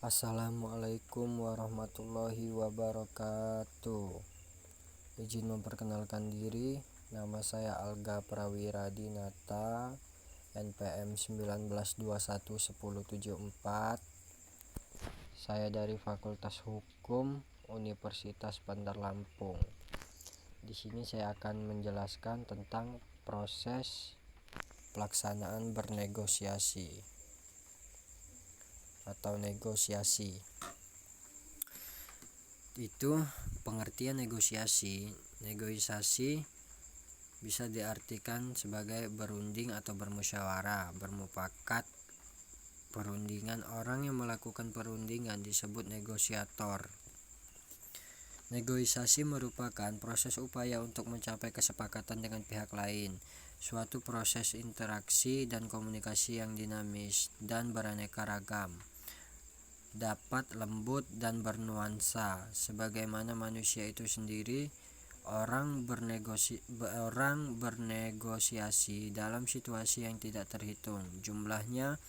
Assalamualaikum warahmatullahi wabarakatuh. Izin memperkenalkan diri, nama saya Alga Prawira Dinata, NPM 19211074. Saya dari Fakultas Hukum Universitas Bandar Lampung. Di sini saya akan menjelaskan tentang proses pelaksanaan bernegosiasi atau negosiasi. Itu pengertian negosiasi. Negosiasi bisa diartikan sebagai berunding atau bermusyawarah, bermufakat. Perundingan, orang yang melakukan perundingan disebut negosiator. Negosiasi merupakan proses upaya untuk mencapai kesepakatan dengan pihak lain. Suatu proses interaksi dan komunikasi yang dinamis dan beraneka ragam, dapat lembut dan bernuansa. Sebagaimana manusia itu sendiri, orang bernegosiasi dalam situasi yang tidak terhitung jumlahnya,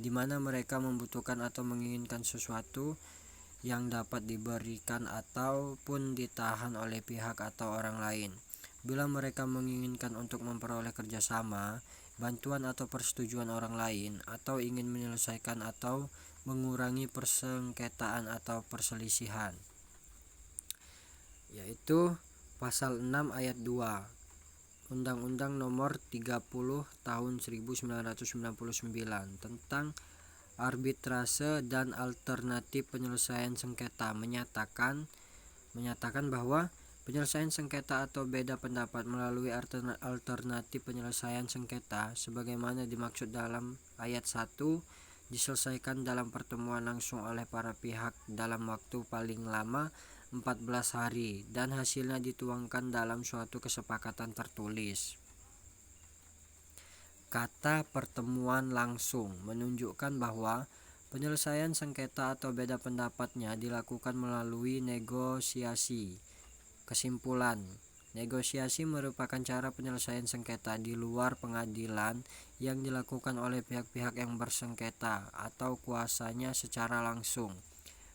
di mana mereka membutuhkan atau menginginkan sesuatu yang dapat diberikan ataupun ditahan oleh pihak atau orang lain. Bila mereka menginginkan untuk memperoleh kerjasama, bantuan atau persetujuan orang lain, atau ingin menyelesaikan atau mengurangi persengketaan atau perselisihan, yaitu pasal 6 ayat 2 Undang-Undang Nomor 30 Tahun 1999 tentang arbitrase dan alternatif penyelesaian sengketa menyatakan bahwa penyelesaian sengketa atau beda pendapat melalui alternatif penyelesaian sengketa sebagaimana dimaksud dalam ayat 1 diselesaikan dalam pertemuan langsung oleh para pihak dalam waktu paling lama 14 hari dan hasilnya dituangkan dalam suatu kesepakatan tertulis. Kata pertemuan langsung menunjukkan bahwa penyelesaian sengketa atau beda pendapatnya dilakukan melalui negosiasi. Kesimpulan, negosiasi merupakan cara penyelesaian sengketa di luar pengadilan yang dilakukan oleh pihak-pihak yang bersengketa atau kuasanya secara langsung.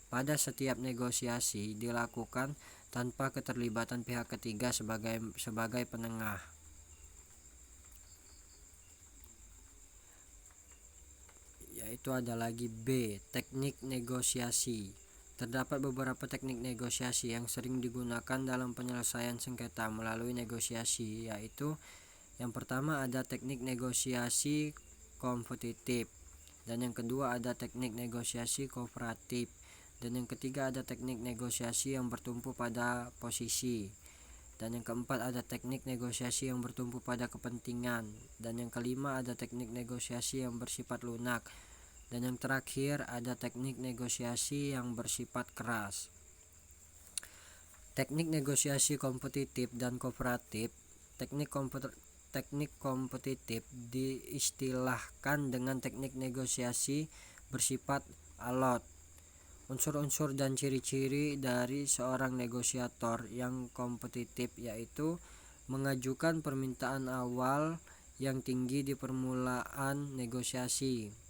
Pada setiap negosiasi dilakukan tanpa keterlibatan pihak ketiga sebagai penengah. Yaitu ada lagi B, teknik negosiasi. Terdapat beberapa teknik negosiasi yang sering digunakan dalam penyelesaian sengketa melalui negosiasi, yaitu yang pertama ada teknik negosiasi kompetitif, dan yang kedua ada teknik negosiasi kooperatif, dan yang ketiga ada teknik negosiasi yang bertumpu pada posisi, dan yang keempat ada teknik negosiasi yang bertumpu pada kepentingan, dan yang kelima ada teknik negosiasi yang bersifat lunak, dan yang terakhir ada teknik negosiasi yang bersifat keras. Teknik negosiasi kompetitif dan kooperatif. Teknik kompetitif diistilahkan dengan teknik negosiasi bersifat alot. Unsur-unsur dan ciri-ciri dari seorang negosiator yang kompetitif yaitu mengajukan permintaan awal yang tinggi di permulaan negosiasi.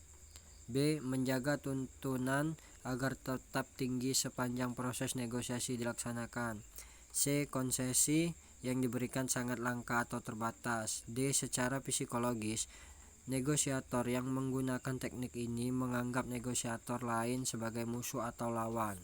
B. Menjaga tuntunan agar tetap tinggi sepanjang proses negosiasi dilaksanakan. C. Konsesi yang diberikan sangat langka atau terbatas. D. Secara psikologis, negosiator yang menggunakan teknik ini menganggap negosiator lain sebagai musuh atau lawan.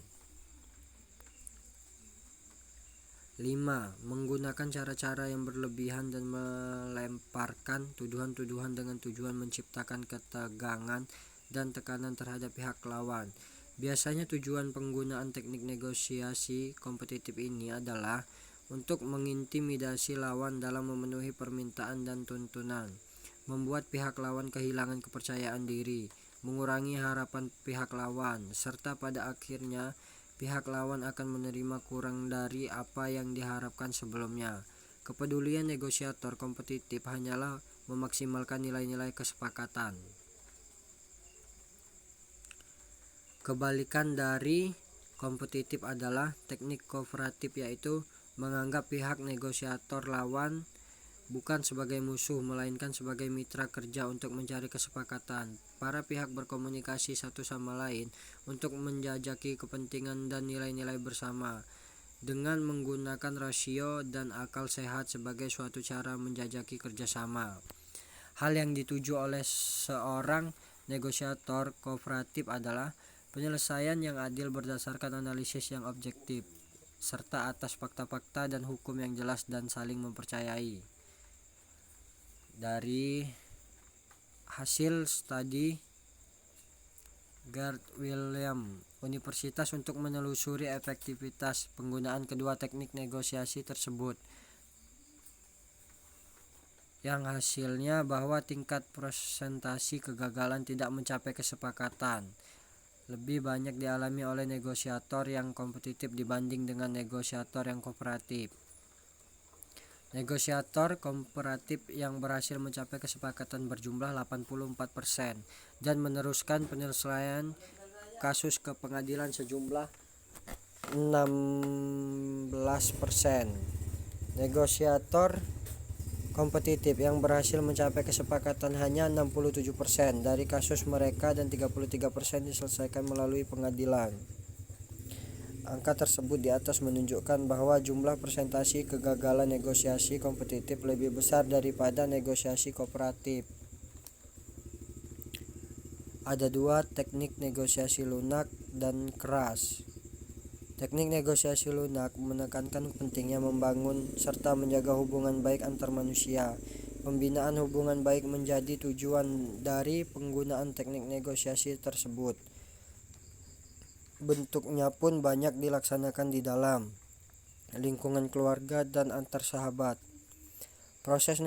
5. Menggunakan cara-cara yang berlebihan dan melemparkan tuduhan-tuduhan dengan tujuan menciptakan ketegangan dan tekanan terhadap pihak lawan. Biasanya tujuan penggunaan teknik negosiasi kompetitif ini adalah untuk mengintimidasi lawan dalam memenuhi permintaan dan tuntunan, membuat pihak lawan kehilangan kepercayaan diri, mengurangi harapan pihak lawan, serta pada akhirnya pihak lawan akan menerima kurang dari apa yang diharapkan sebelumnya. Kepedulian negosiator kompetitif hanyalah memaksimalkan nilai-nilai kesepakatan. Kebalikan dari kompetitif adalah teknik kooperatif, yaitu menganggap pihak negosiator lawan bukan sebagai musuh, melainkan sebagai mitra kerja untuk mencari kesepakatan. Para pihak berkomunikasi satu sama lain untuk menjajaki kepentingan dan nilai-nilai bersama, dengan menggunakan rasio dan akal sehat sebagai suatu cara menjajaki kerjasama. Hal yang dituju oleh seorang negosiator kooperatif adalah penyelesaian yang adil berdasarkan analisis yang objektif, serta atas fakta-fakta dan hukum yang jelas dan saling mempercayai. Dari hasil studi Gerd William Universitas untuk menelusuri efektivitas penggunaan kedua teknik negosiasi tersebut, yang hasilnya bahwa tingkat persentase kegagalan tidak mencapai kesepakatan lebih banyak dialami oleh negosiator yang kompetitif dibanding dengan negosiator yang kooperatif. Negosiator kooperatif yang berhasil mencapai kesepakatan berjumlah 84% dan meneruskan penyelesaian kasus ke pengadilan sejumlah 16%. Negosiator kompetitif yang berhasil mencapai kesepakatan hanya 67% dari kasus mereka dan 33% diselesaikan melalui pengadilan. Angka tersebut di atas menunjukkan bahwa jumlah persentase kegagalan negosiasi kompetitif lebih besar daripada negosiasi kooperatif. Ada dua teknik negosiasi lunak dan keras. Teknik negosiasi lunak menekankan pentingnya membangun serta menjaga hubungan baik antar manusia. Pembinaan hubungan baik menjadi tujuan dari penggunaan teknik negosiasi tersebut. Bentuknya pun banyak dilaksanakan di dalam lingkungan keluarga dan antar sahabat. Proses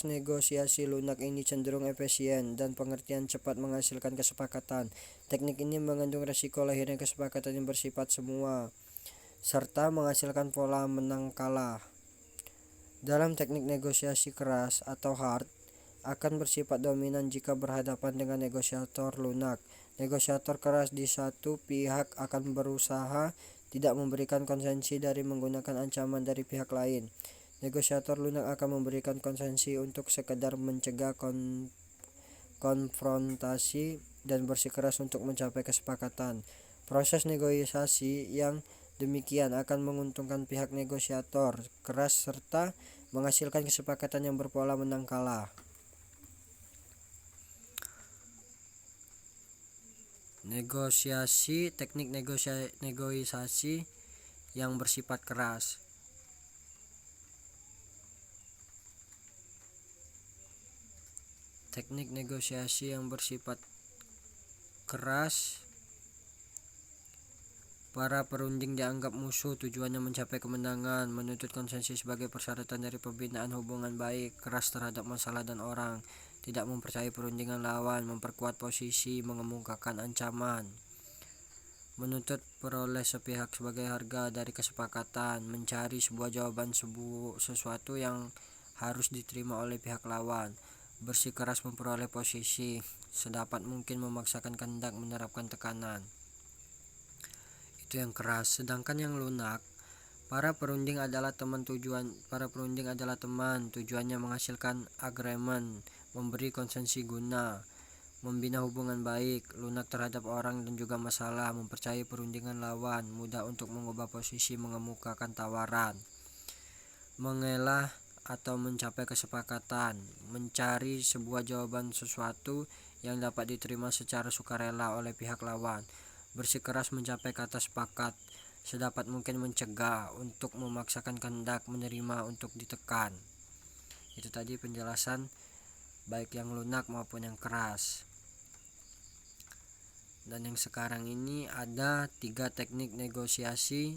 negosiasi lunak ini cenderung efisien dan pengertian cepat menghasilkan kesepakatan. Teknik ini mengandung resiko lahirnya kesepakatan yang bersifat semua, serta menghasilkan pola menang kalah. Dalam teknik negosiasi keras atau hard, akan bersifat dominan jika berhadapan dengan negosiator lunak. Negosiator keras di satu pihak akan berusaha tidak memberikan konsesi dari menggunakan ancaman dari pihak lain. Negosiator lunak akan memberikan konsesi untuk sekedar mencegah konfrontasi dan bersikeras untuk mencapai kesepakatan. Proses negosiasi yang demikian akan menguntungkan pihak negosiator keras serta menghasilkan kesepakatan yang berpola menang kalah. Teknik negosiasi yang bersifat keras. Teknik negosiasi yang bersifat keras, para perunding dianggap musuh, tujuannya mencapai kemenangan, menuntut konsensus sebagai persyaratan dari pembinaan hubungan baik, keras terhadap masalah dan orang, tidak mempercayai perundingan lawan, memperkuat posisi, mengemukakan ancaman, menuntut peroleh sepihak sebagai harga dari kesepakatan, mencari sebuah jawaban sesuatu yang harus diterima oleh pihak lawan, bersikeras memperoleh posisi, sedapat mungkin memaksakan kehendak, menerapkan tekanan. Itu yang keras. Sedangkan yang lunak, para perunding adalah teman, tujuannya menghasilkan agreement, memberi konsensi guna membina hubungan baik, lunak terhadap orang dan juga masalah, mempercayai perundingan lawan, mudah untuk mengubah posisi, mengemukakan tawaran, mengelah atau mencapai kesepakatan, mencari sebuah jawaban sesuatu yang dapat diterima secara sukarela oleh pihak lawan, bersikeras mencapai kata sepakat, sedapat mungkin mencegah untuk memaksakan kehendak, menerima untuk ditekan. Itu tadi penjelasan baik yang lunak maupun yang keras. Dan yang sekarang ini ada 3 teknik negosiasi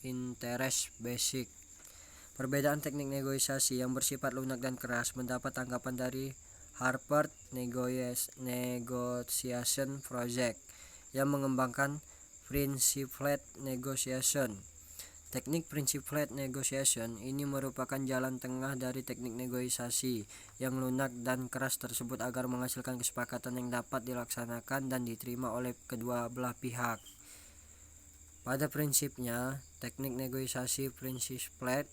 interest basic. Perbedaan teknik negosiasi yang bersifat lunak dan keras mendapat tanggapan dari Harvard Negotiation Project yang mengembangkan Principled Negotiation. Teknik Principled Negotiation ini merupakan jalan tengah dari teknik negosiasi yang lunak dan keras tersebut agar menghasilkan kesepakatan yang dapat dilaksanakan dan diterima oleh kedua belah pihak. Pada prinsipnya, teknik negosiasi Princess Plate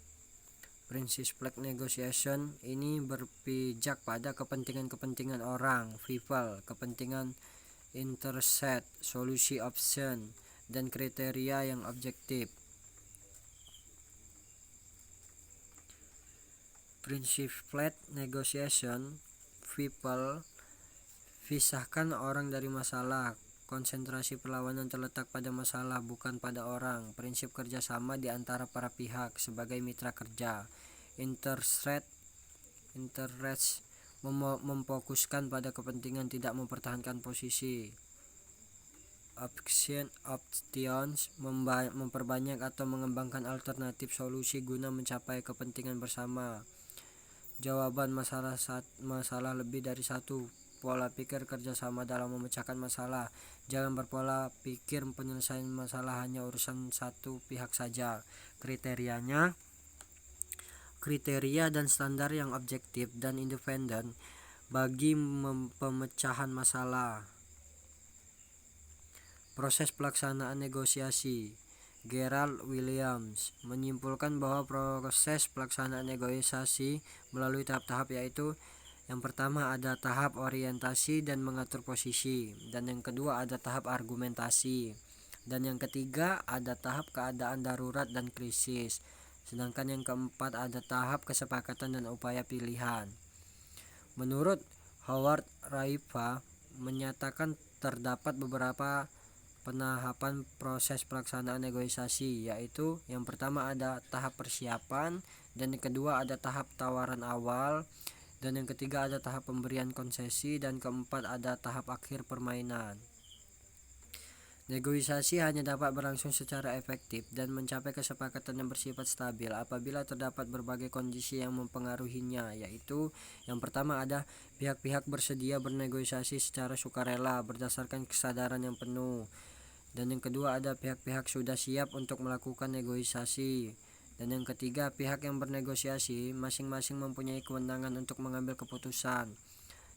negotiation ini berpijak pada kepentingan-kepentingan orang, people, kepentingan interest, solusi option, dan kriteria yang objektif. Princess Plate negotiation, people, pisahkan orang dari masalah. Konsentrasi perlawanan terletak pada masalah, bukan pada orang. Prinsip kerjasama di antara para pihak sebagai mitra kerja. Interest memfokuskan pada kepentingan, tidak mempertahankan posisi. Options memperbanyak atau mengembangkan alternatif solusi guna mencapai kepentingan bersama. Jawaban masalah lebih dari satu. Pola pikir kerjasama dalam memecahkan masalah. Jangan berpola pikir penyelesaian masalah hanya urusan satu pihak saja. Kriteria dan standar yang objektif dan independen bagi pemecahan masalah. Proses pelaksanaan negosiasi. Gerald Williams menyimpulkan bahwa proses pelaksanaan negosiasi melalui tahap-tahap, yaitu yang pertama ada tahap orientasi dan mengatur posisi, dan yang kedua ada tahap argumentasi, dan yang ketiga ada tahap keadaan darurat dan krisis, sedangkan yang keempat ada tahap kesepakatan dan upaya pilihan. Menurut Howard Raifa menyatakan terdapat beberapa penahapan proses pelaksanaan negosiasi, yaitu yang pertama ada tahap persiapan, dan yang kedua ada tahap tawaran awal, dan yang ketiga ada tahap pemberian konsesi, dan keempat ada tahap akhir permainan. Negosiasi hanya dapat berlangsung secara efektif dan mencapai kesepakatan yang bersifat stabil apabila terdapat berbagai kondisi yang mempengaruhinya, yaitu yang pertama ada pihak-pihak bersedia bernegosiasi secara sukarela berdasarkan kesadaran yang penuh, dan yang kedua ada pihak-pihak sudah siap untuk melakukan negosiasi, dan yang ketiga pihak yang bernegosiasi masing-masing mempunyai kewenangan untuk mengambil keputusan,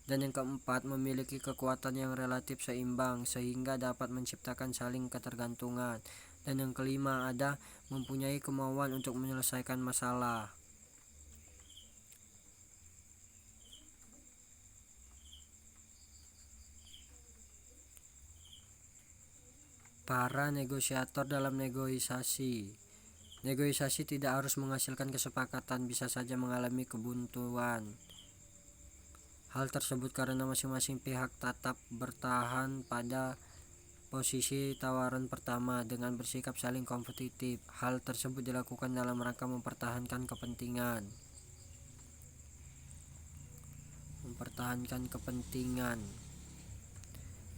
dan yang keempat memiliki kekuatan yang relatif seimbang sehingga dapat menciptakan saling ketergantungan, dan yang kelima ada mempunyai kemauan untuk menyelesaikan masalah. Para negosiator dalam negosiasi. Negosiasi tidak harus menghasilkan kesepakatan, bisa saja mengalami kebuntuan. Hal tersebut karena masing-masing pihak tetap bertahan pada posisi tawaran pertama dengan bersikap saling kompetitif. Hal tersebut dilakukan dalam rangka mempertahankan kepentingan.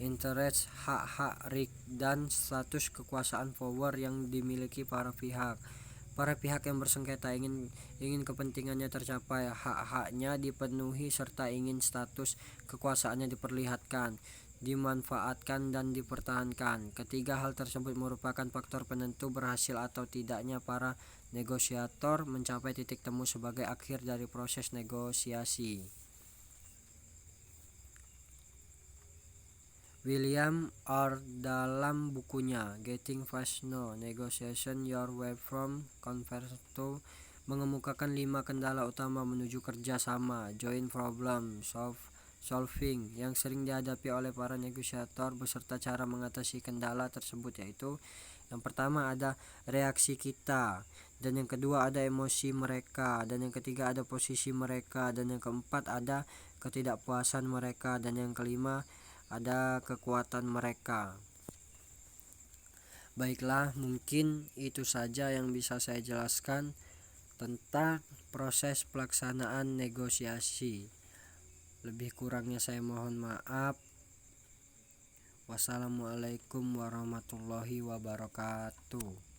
Interest, hak-hak, dan status kekuasaan power yang dimiliki para pihak. Para pihak yang bersengketa ingin kepentingannya tercapai, hak-haknya dipenuhi, serta ingin status kekuasaannya diperlihatkan, dimanfaatkan, dan dipertahankan. Ketiga hal tersebut merupakan faktor penentu berhasil atau tidaknya para negosiator mencapai titik temu sebagai akhir dari proses negosiasi. William R. dalam bukunya Getting Past No Negotiation Your Way from Conflict to mengemukakan 5 kendala utama menuju kerjasama, joint problem solving, yang sering dihadapi oleh para negosiator beserta cara mengatasi kendala tersebut, yaitu yang pertama ada reaksi kita, dan yang kedua ada emosi mereka, dan yang ketiga ada posisi mereka, dan yang keempat ada ketidakpuasan mereka, dan yang kelima ada kekuatan mereka. Baiklah, mungkin itu saja yang bisa saya jelaskan tentang proses pelaksanaan negosiasi. Lebih kurangnya saya mohon maaf. Wassalamualaikum warahmatullahi wabarakatuh.